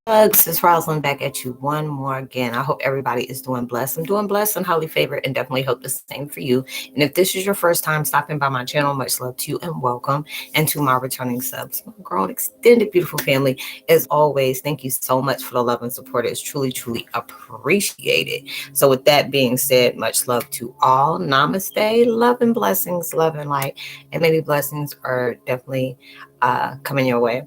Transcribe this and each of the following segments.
This is Roslynn back at you one more again. I hope everybody is doing blessed. I'm doing blessed and highly favored and definitely hope the same for you. And if this is your first time stopping by my channel, much love to you and welcome. And to my returning subs, my grown, extended, beautiful family, as always, thank you so much for the love and support. It's truly, truly appreciated. So with that being said, much love to all. Namaste, love and blessings, love and light. And many blessings are definitely coming your way.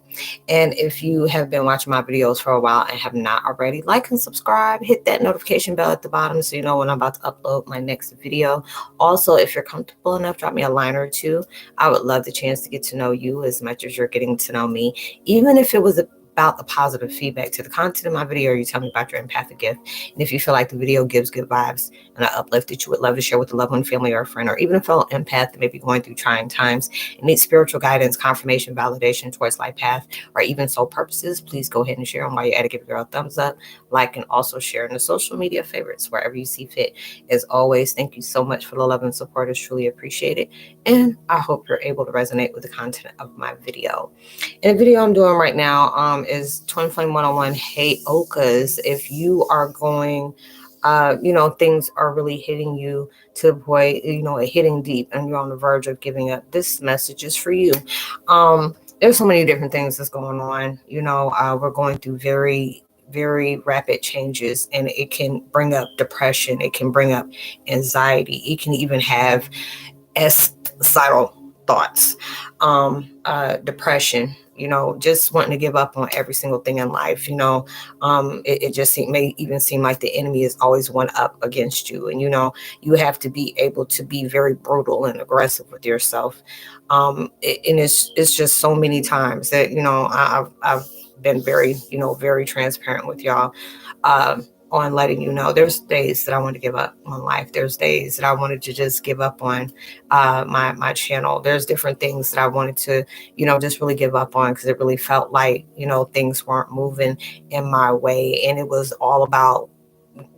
And if you have been watching my videos for a while and have not already, like and subscribe, hit that notification bell at the bottom so you know when I'm about to upload my next video. Also, if you're comfortable enough, drop me a line or two. I would love the chance to get to know you as much as you're getting to know me, even if it was about the positive feedback to the content of my video, or you tell me about your empathic gift. And if you feel like the video gives good vibes and an uplift that you would love to share with a loved one, family, or a friend, or even a fellow empath that may be going through trying times and needs spiritual guidance, confirmation, validation towards life path, or even soul purposes, please go ahead and share them. While you're at it, give a girl a thumbs up, like, and also share in the social media favorites wherever you see fit. As always, thank you so much for the love and support. It's truly appreciated. And I hope you're able to resonate with the content of my video. And the video I'm doing right now is Twin Flame 101 Heyokas. If you are going, things are really hitting you to the point, hitting deep and you're on the verge of giving up, this message is for you. There's so many different things that's going on. We're going through very, very rapid changes, and it can bring up depression. It can bring up anxiety. It can even have suicidal thoughts, depression, just wanting to give up on every single thing in life. It just may even seem like the enemy is always one up against you. And, you have to be able to be very brutal and aggressive with yourself. And it's just so many times that, I've been very, very transparent with y'all. On letting you know there's days that I want to give up on life. There's days that I wanted to just give up on my channel. There's different things that I wanted to, just really give up on because it really felt like, things weren't moving in my way. And it was all about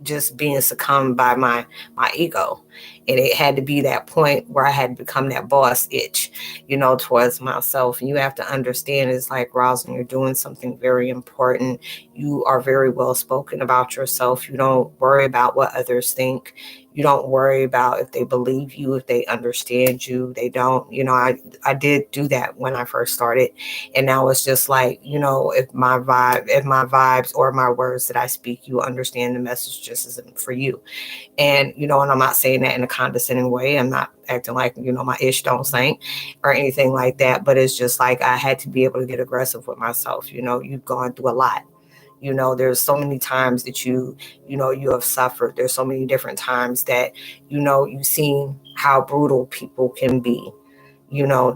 just being succumbed by my ego. And it had to be that point where I had to become that boss itch, towards myself. And you have to understand, it's like, Roslynn, you're doing something very important. You are very well spoken about yourself. You don't worry about what others think. You don't worry about if they believe you, if they understand you. They don't. I did do that when I first started. And now it's just like, if my vibes or my words that I speak, you understand the message just isn't for you. And, and I'm not saying that in a condescending way. I'm not acting like, my ish don't sink or anything like that. But it's just like I had to be able to get aggressive with myself. You've gone through a lot. There's so many times that you have suffered. There's so many different times that, you've seen how brutal people can be,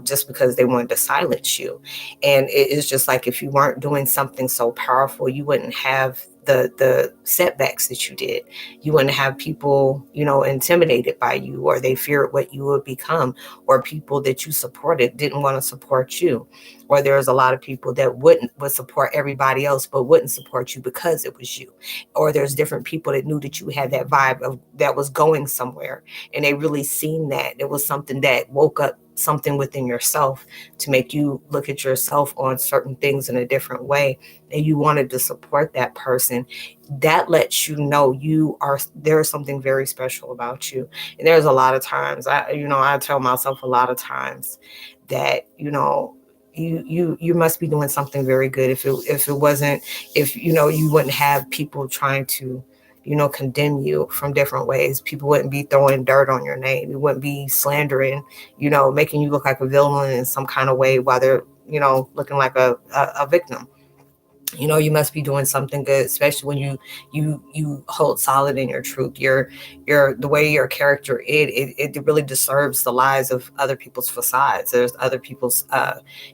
just because they wanted to silence you. And it's just like, if you weren't doing something so powerful, you wouldn't have the setbacks that you did. You wouldn't have people, intimidated by you, or they feared what you would become, or people that you supported didn't want to support you. Or there's a lot of people that would support everybody else, but wouldn't support you because it was you. Or there's different people that knew that you had that vibe of that was going somewhere, and they really seen that it was something that woke up something within yourself to make you look at yourself on certain things in a different way, and you wanted to support that person. That lets you know there's something very special about you. And there's a lot of times I tell myself a lot of times that, you must be doing something very good. If it wasn't, if you wouldn't have people trying to condemn you from different ways. People wouldn't be throwing dirt on your name. You wouldn't be slandering, making you look like a villain in some kind of way while they're, looking like a victim. You must be doing something good, especially when you hold solid in your truth. Your the way your character it really disturbs the lies of other people's facades. There's other people's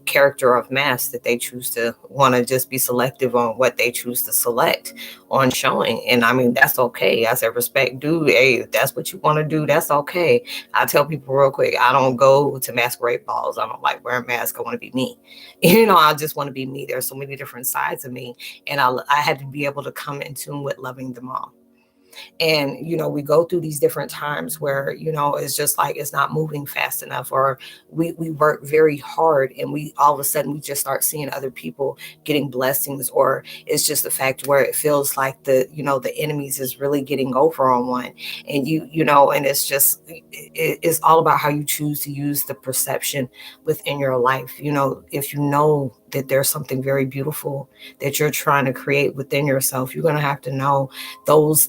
character of mask that they choose to want to just be selective on what they choose to select on showing. And I mean, that's okay. I said, respect due. Hey, if that's what you want to do, that's okay. I tell people real quick, I don't go to masquerade balls. I don't like wearing masks. I want to be me. I just want to be me. There's so many different sides of me, and I had to be able to come in tune with loving them all. And, we go through these different times where, it's just like it's not moving fast enough, or we work very hard and we all of a sudden we just start seeing other people getting blessings, or it's just the fact where it feels like the enemies is really getting over on one. And and it's just, it's all about how you choose to use the perception within your life. If you know that there's something very beautiful that you're trying to create within yourself, you're going to have to know those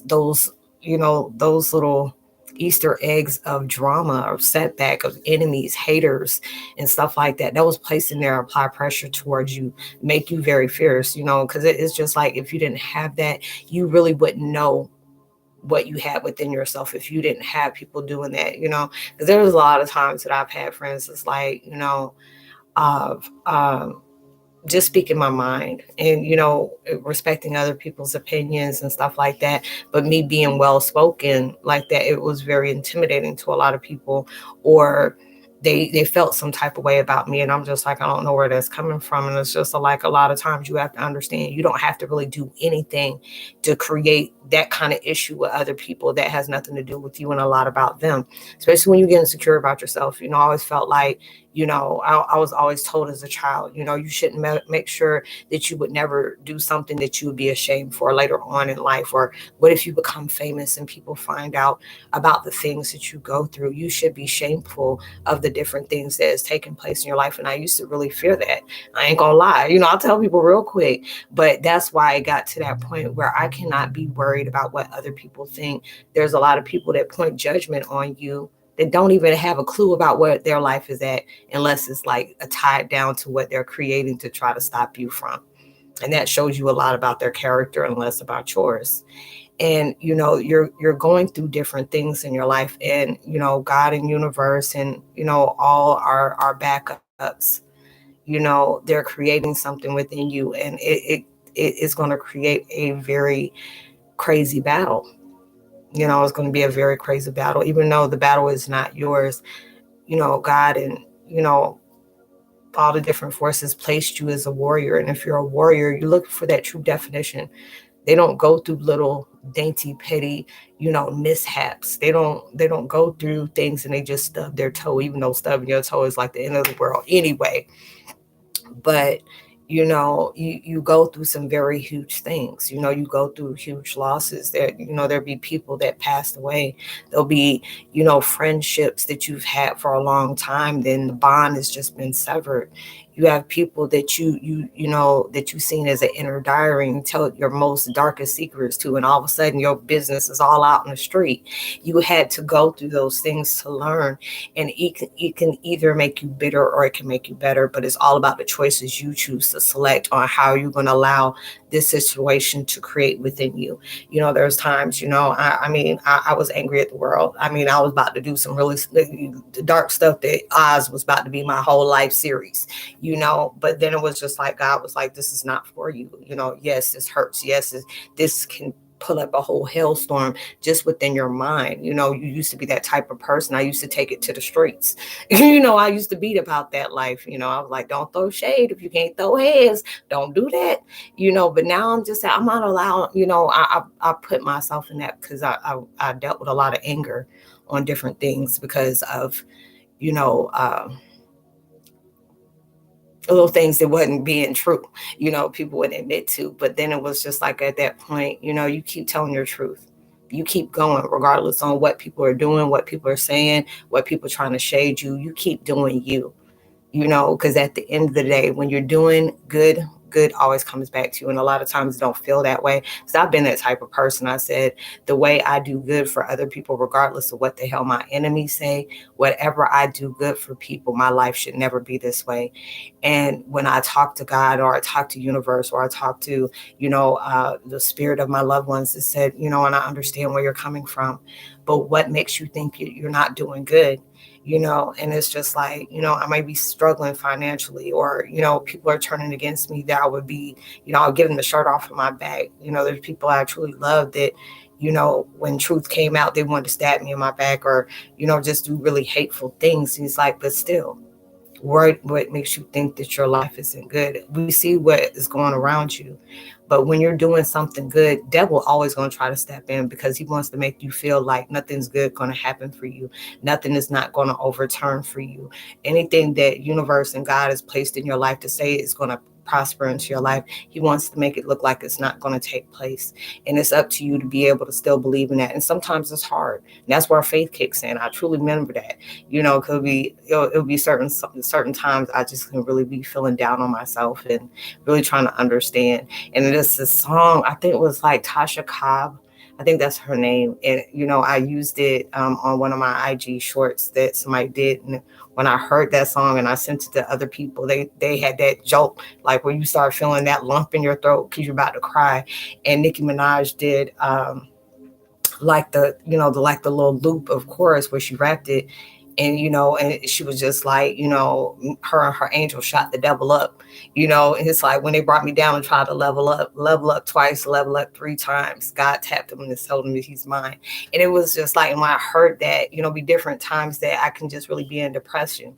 little Easter eggs of drama or setback of enemies, haters, and stuff like that was placed in there, apply pressure towards you, make you very fierce, because it's just like, if you didn't have that, you really wouldn't know what you had within yourself if you didn't have people doing that, because there was a lot of times that I've had friends that's like, of just speaking my mind and, respecting other people's opinions and stuff like that. But me being well spoken like that, it was very intimidating to a lot of people, or they felt some type of way about me. And I'm just like, I don't know where that's coming from. And it's just like, a lot of times you have to understand, you don't have to really do anything to create that kind of issue with other people that has nothing to do with you and a lot about them, especially when you get insecure about yourself. I always felt like, I was always told as a child, you shouldn't make sure that you would never do something that you would be ashamed for later on in life. Or what if you become famous and people find out about the things that you go through? You should be shameful of the different things that has taken place in your life. And I used to really fear that. I ain't gonna lie. I'll tell people real quick, but that's why I got to that point where I cannot be worried about what other people think. There's a lot of people that point judgment on you that don't even have a clue about where their life is at, unless it's like tied down to what they're creating to try to stop you from. And that shows you a lot about their character and less about yours. And you're going through different things in your life, and God and universe and all our backups, they're creating something within you, and it is going to create a very crazy battle. It's going to be a very crazy battle, even though the battle is not yours. God and all the different forces placed you as a warrior, and if you're a warrior, you look for that true definition. They don't go through little dainty petty mishaps. They don't go through things and they just stub their toe, even though stubbing your toe is like the end of the world anyway. But you go through some very huge things. You go through huge losses. There'll be people that passed away. There'll be friendships that you've had for a long time, then the bond has just been severed. You have people that that you seen as an inner diary and tell your most darkest secrets to, and all of a sudden your business is all out in the street. You had to go through those things to learn, and it can either make you bitter or it can make you better. But it's all about the choices you choose to select on how you're going to allow this situation to create within you. There's times, I was angry at the world. I was about to do some really dark stuff that Oz was about to be my whole life series, but then it was just like, God was like, this is not for you. Yes, this hurts. Yes, this can pull up a whole hailstorm just within your mind. You used to be that type of person. I used to take it to the streets. I used to beat about that life. I was like, don't throw shade. If you can't throw heads, don't do that. But now I'm not allowed, I put myself in that because I dealt with a lot of anger on different things because of, little things that wasn't being true, people wouldn't admit to. But then it was just like at that point, you keep telling your truth. You keep going regardless on what people are doing, what people are saying, what people are trying to shade you. You keep doing you, because at the end of the day, when you're doing good, good always comes back to you. And a lot of times it don't feel that way. Because I've been that type of person. I said, the way I do good for other people, regardless of what the hell my enemies say, whatever I do good for people, my life should never be this way. And when I talk to God, or I talk to universe, or I talk to, the spirit of my loved ones, it said, and I understand where you're coming from, but what makes you think you're not doing good? And it's just like, I might be struggling financially, or, people are turning against me, that I would be, I'll give them the shirt off of my back. There's people I truly love that, when truth came out, they wanted to stab me in my back, or, just do really hateful things. He's like, but still, What makes you think that your life isn't good? We see what is going around you, but when you're doing something good, devil always going to try to step in because he wants to make you feel like nothing's good going to happen for you. Nothing is not going to overturn for you. Anything that universe and God has placed in your life to say is going to prosper into your life, he wants to make it look like it's not going to take place. And it's up to you to be able to still believe in that. And sometimes it's hard. And that's where faith kicks in. I truly remember that. Could be it'll be certain times I just can really be feeling down on myself and really trying to understand. And it's a song, I think it was like Tasha Cobb. I think that's her name. And I used it on one of my IG shorts that somebody did. And when I heard that song and I sent it to other people, they had that joke, like where you start feeling that lump in your throat because you're about to cry. And Nicki Minaj did like the little loop of chorus where she rapped it. And she was just like, her and her angel shot the devil up. And it's like when they brought me down and tried to level up twice, level up 3 times, God tapped him and told him that he's mine. And it was just like, and when I heard that, be different times that I can just really be in depression,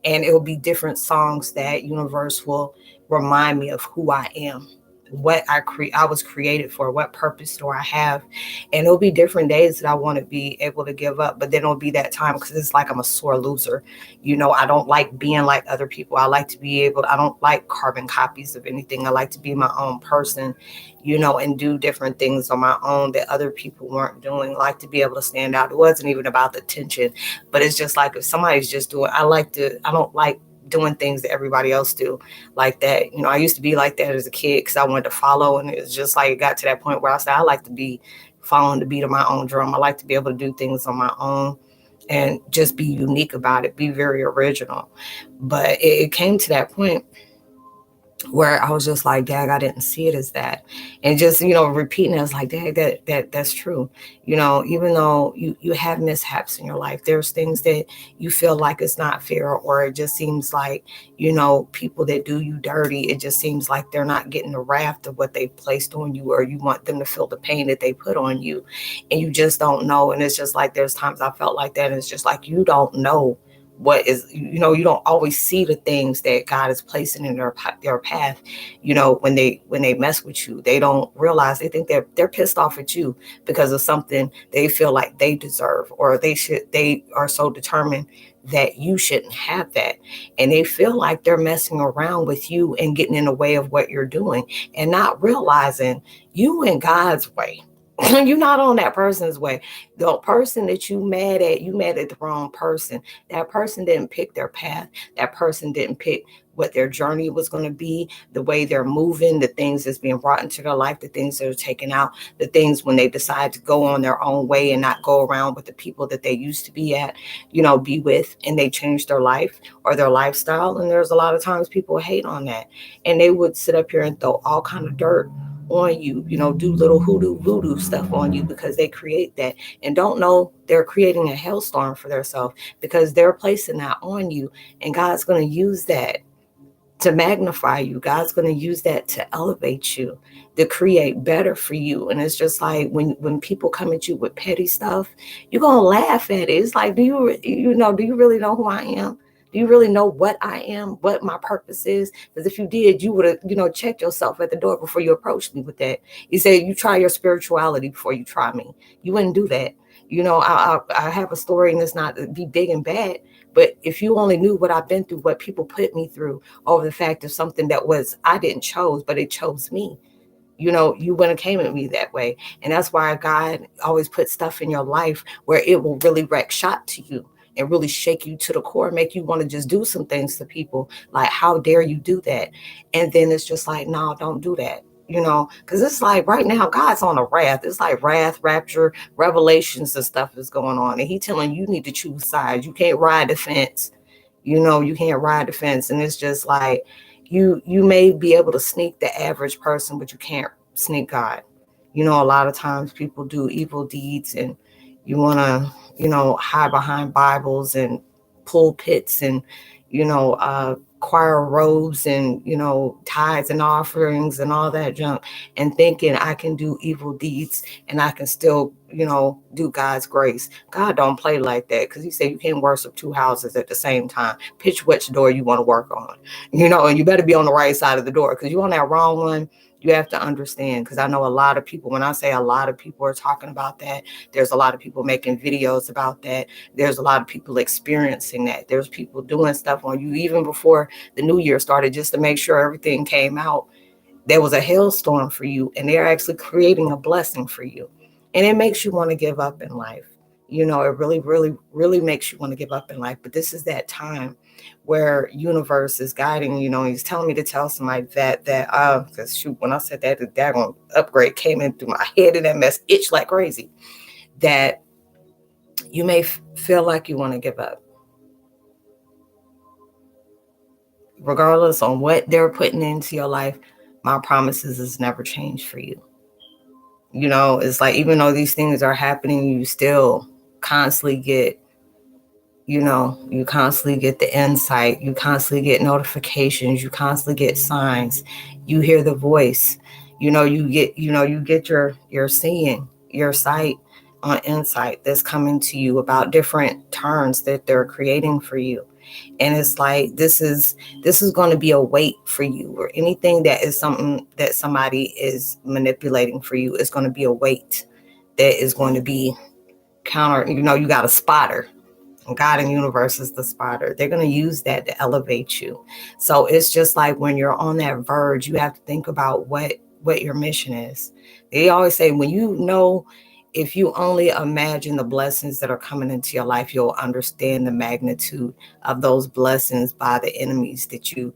and it will be different songs that universe will remind me of who I am, what I was created for, what purpose do I have. And it'll be different days that I want to be able to give up, but then it'll be that time because it's like I'm a sore loser. I don't like being like other people. I like to be I don't like carbon copies of anything. I like to be my own person, and do different things on my own that other people weren't doing. I like to be able to stand out. It wasn't even about the attention, but it's just like if somebody's just doing, I don't like doing things that everybody else do like that. I used to be like that as a kid because I wanted to follow, and it's just like it got to that point where I said I like to be following the beat of my own drum. I like to be able to do things on my own and just be unique about it, be very original. But it came to that point where I was just like, Dag, I didn't see it as that. And just, repeating it, I was like, Dag, that's true. Even though you have mishaps in your life, there's things that you feel like it's not fair, or it just seems like, people that do you dirty, it just seems like they're not getting the wrath of what they placed on you, or you want them to feel the pain that they put on you. And you just don't know. And it's just like, there's times I felt like that. And it's just like, you don't know what is, you don't always see the things that God is placing in their path. When they mess with you, they don't realize, they think they're pissed off at you because of something they feel like they deserve, or they are so determined that you shouldn't have that, and they feel like they're messing around with you and getting in the way of what you're doing, and not realizing you in God's way. You're not on that person's way. The person that you mad at the wrong person. That person didn't pick their path. That person didn't pick what their journey was going to be, the way they're moving, the things that's being brought into their life, the things that are taken out, the things when they decide to go on their own way and not go around with the people that they used to be with, and they change their life or their lifestyle. And there's a lot of times people hate on that, and they would sit up here and throw all kind of dirt on you, do little hoodoo voodoo stuff on you because they create that and don't know they're creating a hailstorm for themselves because they're placing that on you. And God's going to use that to magnify you. God's going to use that to elevate you, to create better for you. And it's just like when people come at you with petty stuff, you're going to laugh at it. It's like, do you really know who I am? Do you really know what I am, what my purpose is? Because if you did, you would have, checked yourself at the door before you approached me with that. You say you try your spirituality before you try me. You wouldn't do that. I have a story, and it's not to be big and bad, but if you only knew what I've been through, what people put me through over the fact of something that was, I didn't chose, but it chose me. You wouldn't have came at me that way. And that's why God always puts stuff in your life where it will really wreck shot to you and really shake you to the core, make you want to just do some things to people. Like, how dare you do that? And then it's just like, no, don't do that. Because it's like right now, God's on a wrath. It's like wrath, rapture, revelations and stuff is going on. And He telling you need to choose sides. You can't ride the fence. You can't ride the fence. And it's just like, you may be able to sneak the average person, but you can't sneak God. A lot of times people do evil deeds, and you want to, hide behind Bibles and pulpits and, choir robes and, tithes and offerings and all that junk, and thinking I can do evil deeds and I can still, do God's grace. God don't play like that, because he said you can't worship two houses at the same time. Pitch which door you want to work on, and you better be on the right side of the door, because you on that wrong one. You have to understand, because I know a lot of people, when I say a lot of people are talking about that, there's a lot of people making videos about that. There's a lot of people experiencing that. There's people doing stuff on you even before the new year started, just to make sure everything came out. There was a hailstorm for you, and they're actually creating a blessing for you. And it makes you want to give up in life. It really, really, really makes you want to give up in life. But this is that time where universe is guiding, he's telling me to tell somebody because shoot, when I said that, the daggone upgrade came in through my head and that mess itched like crazy, that you may feel like you want to give up. Regardless on what they're putting into your life, my promises is never changed for you. It's like, even though these things are happening, you still constantly get, you constantly get the insight, you constantly get notifications, you constantly get signs, you hear the voice, you get your seeing, your sight on insight that's coming to you about different turns that they're creating for you. And it's like, this is going to be a weight for you, or anything that is something that somebody is manipulating for you is going to be a weight that is going to be counter. You got a spotter. God and universe is the spotter. They're going to use that to elevate you. So it's just like when you're on that verge, you have to think about what your mission is. They always say, if you only imagine the blessings that are coming into your life, you'll understand the magnitude of those blessings by the enemies that you're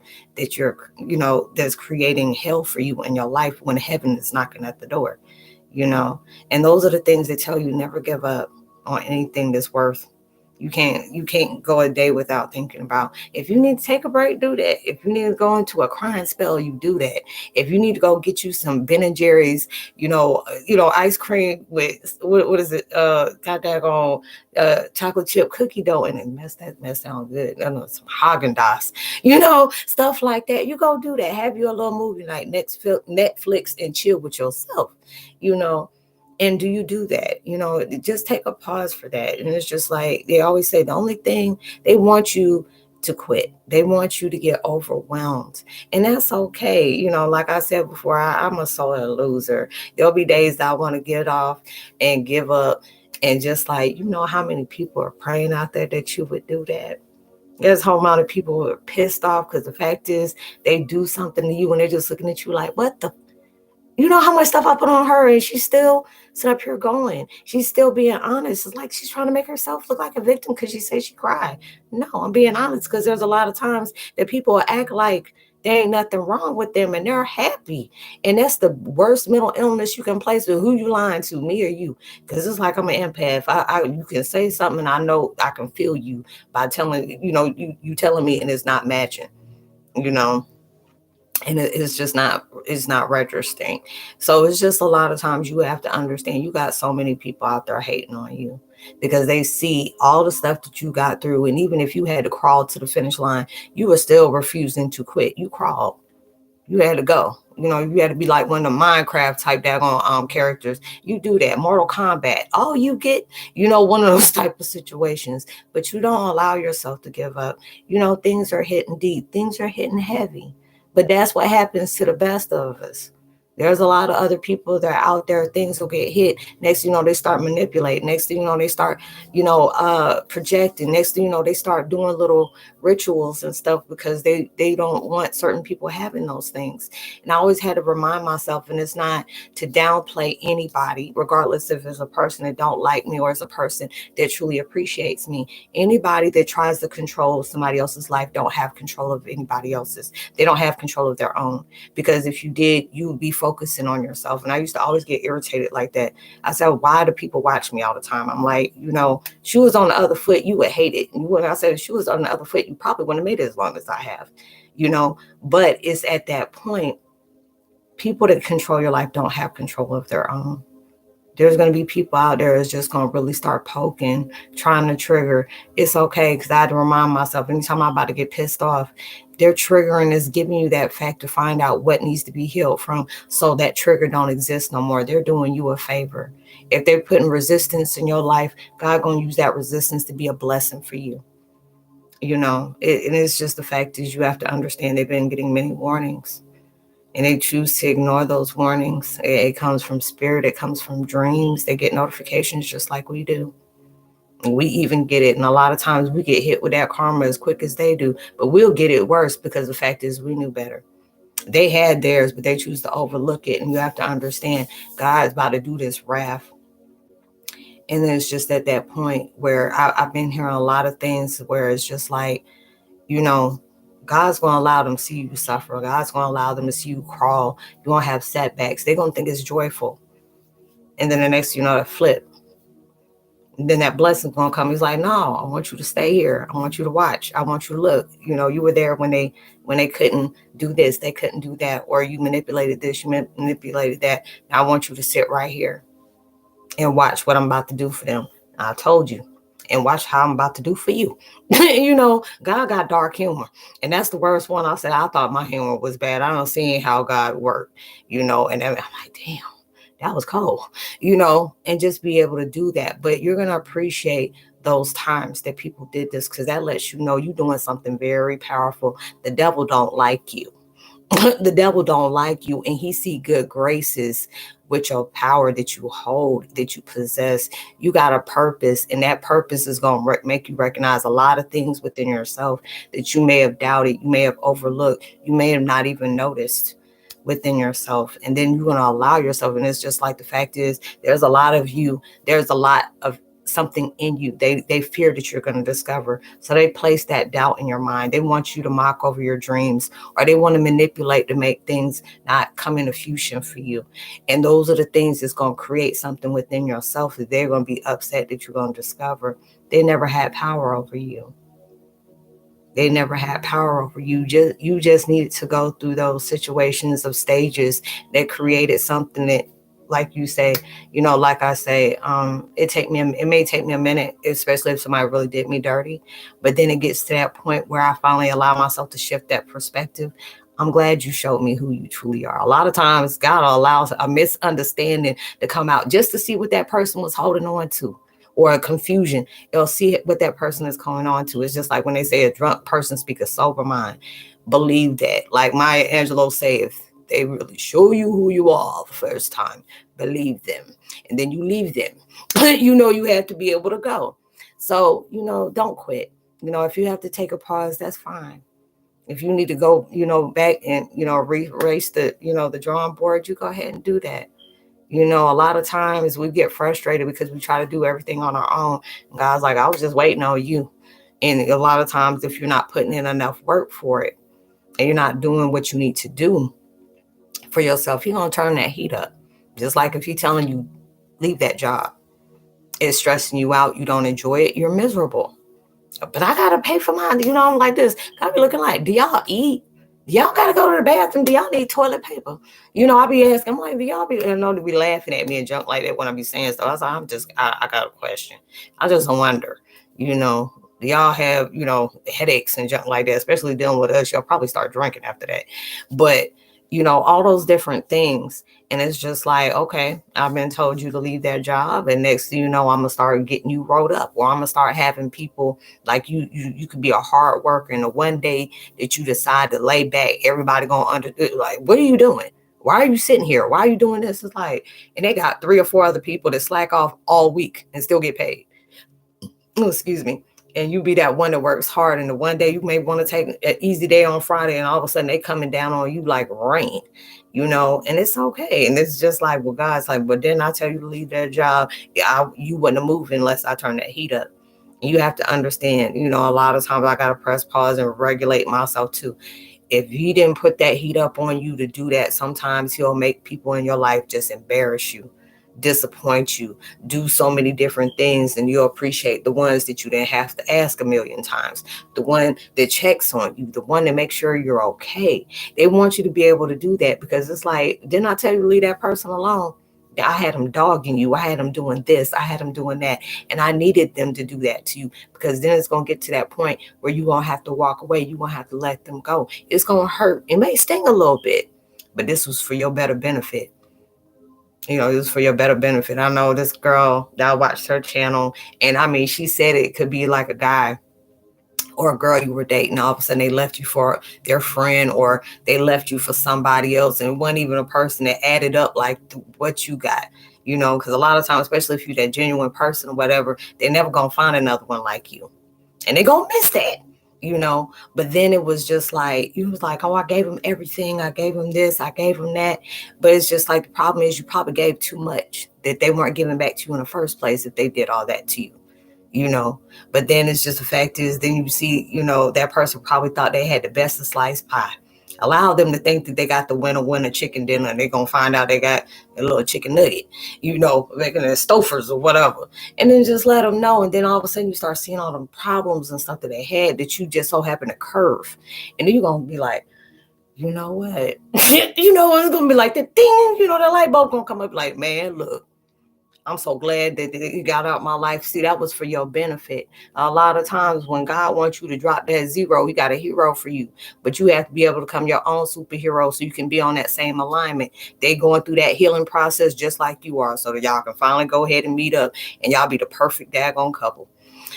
that's creating hell for you in your life when heaven is knocking at the door, and those are the things that tell you never give up on anything that's worth. You can't go a day without thinking about, if you need to take a break, do that. If you need to go into a crying spell, you do that. If you need to go get you some Ben and Jerry's, ice cream with what is it? Got that on chocolate chip cookie dough, and it mess sound good. I know, some Haagen-Dazs, stuff like that. You go do that. Have you a little movie night, Netflix, and chill with yourself, And do you do that? Just take a pause for that. And it's just like they always say, the only thing they want you to quit. They want you to get overwhelmed. And that's okay. Like I said before, I'm a sore loser. There'll be days that I want to get off and give up. And just like, how many people are praying out there that you would do that? There's a whole amount of people who are pissed off because the fact is they do something to you and they're just looking at you like, what the? You know how much stuff I put on her, and she's still sitting up here going. She's still being honest. It's like she's trying to make herself look like a victim because she says she cried. No, I'm being honest, because there's a lot of times that people act like there ain't nothing wrong with them and they're happy. And that's the worst mental illness you can place with. Who you lying to, me or you? Because it's like I'm an empath. You can say something and I know I can feel you by telling, you telling me, and it's not matching, and it's not registering. So it's just a lot of times you have to understand, you got so many people out there hating on you because they see all the stuff that you got through. And even if you had to crawl to the finish line, you were still refusing to quit. You crawled. You had to go. You had to be like one of the Minecraft type daggone characters. You do that. Mortal Kombat. Oh, you get, one of those type of situations. But you don't allow yourself to give up. Things are hitting deep. Things are hitting heavy. But that's what happens to the best of us. There's a lot of other people that are out there. Things will get hit. Next thing you know, they start manipulating. Next thing you know, they start, projecting. Next thing you know, they start doing little rituals and stuff because they don't want certain people having those things. And I always had to remind myself, and it's not to downplay anybody, regardless if it's a person that don't like me or it's a person that truly appreciates me. Anybody that tries to control somebody else's life don't have control of anybody else's. They don't have control of their own. Because if you did, you would be focusing on yourself. And I used to always get irritated like that. I said, why do people watch me all the time? I'm like, shoe was on the other foot, you would hate it. And when I said shoe was on the other foot, you probably wouldn't have made it as long as I have, but it's at that point, people that control your life don't have control of their own. There's going to be people out there that's just going to really start poking, trying to trigger. It's okay, because I had to remind myself anytime I'm about to get pissed off, Their triggering is giving you that fact to find out what needs to be healed from, so that trigger don't exist no more. They're doing you a favor. If they're putting resistance in your life, God gonna use that resistance to be a blessing for you. And it's just the fact is you have to understand they've been getting many warnings, and they choose to ignore those warnings. It comes from spirit, it comes from dreams. They get notifications just like we do. We even get it, and a lot of times we get hit with that karma as quick as they do, but we'll get it worse because the fact is we knew better. They had theirs, but they choose to overlook it. And you have to understand God's about to do this wrath. And then it's just at that point where I've been hearing a lot of things where it's just like, you know, God's going to allow them to see you suffer. God's going to allow them to see you crawl. You're going to have setbacks. They're going to think it's joyful. And then the next, it flip. And then that blessing's going to come. He's like, no, I want you to stay here. I want you to watch. I want you to look. You were there when they couldn't do this. They couldn't do that. Or you manipulated this. You manipulated that. Now I want you to sit right here and watch what I'm about to do for them. I told you. And watch how I'm about to do for you. God got dark humor. And that's the worst one. I said, I thought my humor was bad. I don't see how God worked, and then I'm like, damn, that was cold, and just be able to do that. But you're going to appreciate those times that people did this, because that lets you know you're doing something very powerful. The devil don't like you. The devil don't like you, and he see good graces with your power that you hold, that you possess. You got a purpose, and that purpose is going to make you recognize a lot of things within yourself that you may have doubted, you may have overlooked, you may have not even noticed within yourself. And then you're going to allow yourself, and it's just like the fact is there's a lot of something in you they fear that you're going to discover, so they place that doubt in your mind. They want you to mock over your dreams, or they want to manipulate to make things not come into fusion for you. And those are the things that's going to create something within yourself that they're going to be upset that you're going to discover. They never had power over you. They never had power over you. You just needed to go through those situations of stages that created something that, like you say, like I say, it may take me a minute, especially if somebody really did me dirty. But then it gets to that point where I finally allow myself to shift that perspective. I'm glad you showed me who you truly are. A lot of times God allows a misunderstanding to come out just to see what that person was holding on to, or a confusion. It'll see what that person is going on to. It's just like when they say a drunk person speak a sober mind. Believe that. Like Maya Angelou say, if they really show you who you are the first time, believe them. And then you leave them. You have to be able to go. So, don't quit. If you have to take a pause, that's fine. If you need to go, back and, erase the drawing board, you go ahead and do that. A lot of times we get frustrated because we try to do everything on our own. And God's like, I was just waiting on you. And a lot of times, if you're not putting in enough work for it, and you're not doing what you need to do for yourself, you're going to turn that heat up. Just like if he's telling you, leave that job, it's stressing you out, you don't enjoy it, you're miserable. But I got to pay for mine. I'm like this. Got to be looking like, do y'all eat? Y'all got to go to the bathroom. Do y'all need toilet paper? I be asking, I'm like, do y'all be, to be laughing at me and junk like that when I be saying stuff. I was like, I got a question. I just wonder, do y'all have, headaches and junk like that, especially dealing with us? Y'all probably start drinking after that. But, all those different things. And it's just like, okay, I've been told you to leave that job. And next thing you know, I'm going to start getting you rolled up, or I'm going to start having people like you could be a hard worker. And the one day that you decide to lay back, everybody going to like, what are you doing? Why are you sitting here? Why are you doing this? It's like, and they got 3 or 4 other people that slack off all week and still get paid. Oh, excuse me. And you be that one that works hard. And the one day you may want to take an easy day on Friday, and all of a sudden they coming down on you like rain, and it's okay. And it's just like, well, God's like, but didn't I tell you to leave that job? You wouldn't have moved unless I turned that heat up. And you have to understand, a lot of times I got to press pause and regulate myself too. If he didn't put that heat up on you to do that, sometimes he'll make people in your life just embarrass you, disappoint you, do so many different things, and you'll appreciate the ones that you didn't have to ask a million times, the one that checks on you, the one that makes sure you're okay. They want you to be able to do that, because it's like, didn't I tell you to leave that person alone? I had them dogging you. I had them doing this. I had them doing that. And I needed them to do that to you, because then it's going to get to that point where you're going to have to walk away. You're going to have to let them go. It's going to hurt. It may sting a little bit, but this was for your better benefit. You know, it was for your better benefit. I know this girl that I watched her channel, and I mean, she said it could be like a guy or a girl you were dating. All of a sudden they left you for their friend, or they left you for somebody else, and it wasn't even a person that added up like what you got. You know, because a lot of times, especially if you're that genuine person or whatever, they're never gonna find another one like you, and they're gonna miss that. You know, but then it was just like, you was like, oh, I gave him everything. I gave him this, I gave him that. But it's just like, the problem is you probably gave too much that they weren't giving back to you in the first place if they did all that to you. You know, but then it's just, the fact is, then you see, you know, that person probably thought they had the best of sliced pie. Allow them to think that they got the winner chicken dinner, and they're gonna find out they got a little chicken nugget, you know, making their Stouffer's or whatever. And then just let them know, and then all of a sudden you start seeing all them problems and stuff that they had that you just so happen to curve. And then you're gonna be like, you know what? You know, it's gonna be like the ding, you know, the light bulb gonna come up like, man, look, I'm so glad that you got out my life. See, that was for your benefit. A lot of times when God wants you to drop that zero, he got a hero for you. But you have to be able to become your own superhero so you can be on that same alignment. They going through that healing process just like you are, so that y'all can finally go ahead and meet up and y'all be the perfect daggone couple.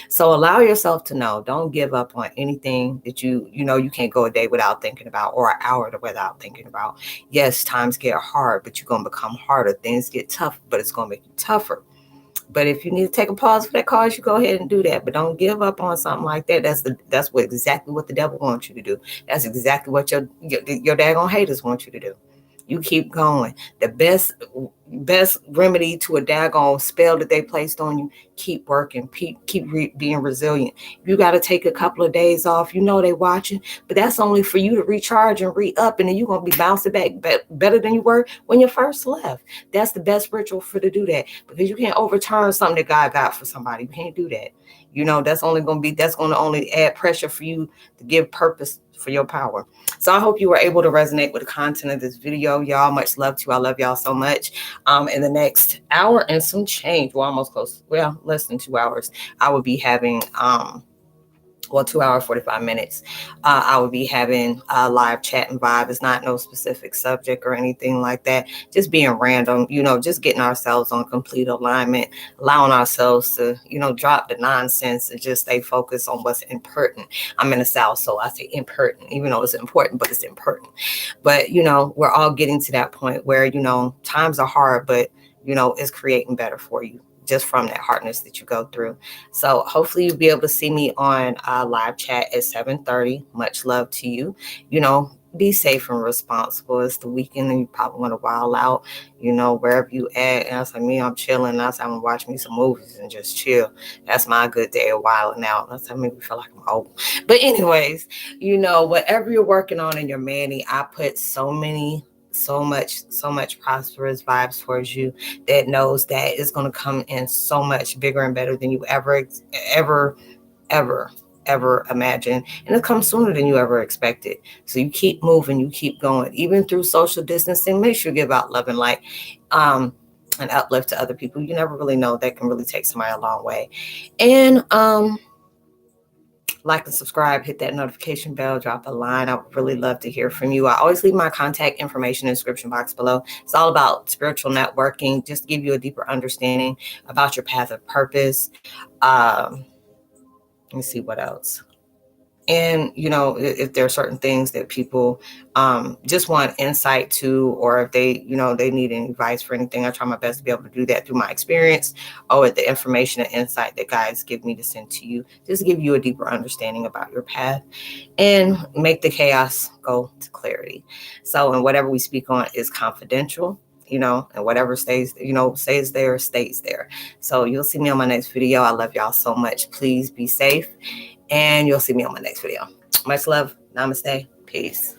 So allow yourself to know, don't give up on anything that you know you can't go a day without thinking about, or an hour without thinking about. Yes, times get hard, but you're going to become harder. Things get tough, but it's going to make you tougher. But if you need to take a pause for that cause, you go ahead and do that. But don't give up on something like that. That's what exactly what the devil wants you to do. That's exactly what your daggone haters want you to do. You keep going. The best remedy to a daggone spell that they placed on you, keep working, being resilient. You got to take a couple of days off. You know they watching, but that's only for you to recharge and re-up, and then you're going to be bouncing back better than you were when you first left. That's the best ritual for to do that, because you can't overturn something that God got for somebody. You can't do that. You know, that's going to only add pressure for you to give purpose for your power. So I hope you were able to resonate with the content of this video. Y'all, much love to you. I love y'all so much. In the next hour and some change, we're almost close. Well, less than 2 hours. I will be having 2 hours, 45 minutes. I will be having a live chat and vibe. It's not no specific subject or anything like that. Just being random, you know, just getting ourselves on complete alignment, allowing ourselves to, you know, drop the nonsense and just stay focused on what's important. I'm in the South, so I say important, even though it's important, but it's important. But, you know, we're all getting to that point where, you know, times are hard, but, you know, it's creating better for you, just from that hardness that you go through. So hopefully you'll be able to see me on live chat at 7:30. Much love to you. You know, be safe and responsible. It's the weekend and you probably want to wild out, you know, wherever you at. And I was like, me, I'm chilling. I was like, I'm gonna watch me some movies and just chill. That's my good day of wilding out. That's how make me feel like I'm old. But anyways, you know, whatever you're working on in your manny, I put so much prosperous vibes towards you that knows that it's going to come in so much bigger and better than you ever imagined, and it comes sooner than you ever expected. So you keep moving, you keep going, even through social distancing. Make sure you give out love and light and uplift to other people. You never really know, that can really take somebody a long way. And like and subscribe, hit that notification bell, drop a line. I would really love to hear from you. I always leave my contact information in the description box below. It's all about spiritual networking, just to give you a deeper understanding about your path of purpose. Let me see what else. And, you know, if there are certain things that people just want insight to, or if they, you know, they need any advice for anything, I try my best to be able to do that through my experience or the information and insight that guys give me to send to you, just to give you a deeper understanding about your path and make the chaos go to clarity. So, and whatever we speak on is confidential, you know, and whatever stays, you know, stays there, stays there. So you'll see me on my next video. I love y'all so much. Please be safe. And you'll see me on my next video. Much love. Namaste. Peace.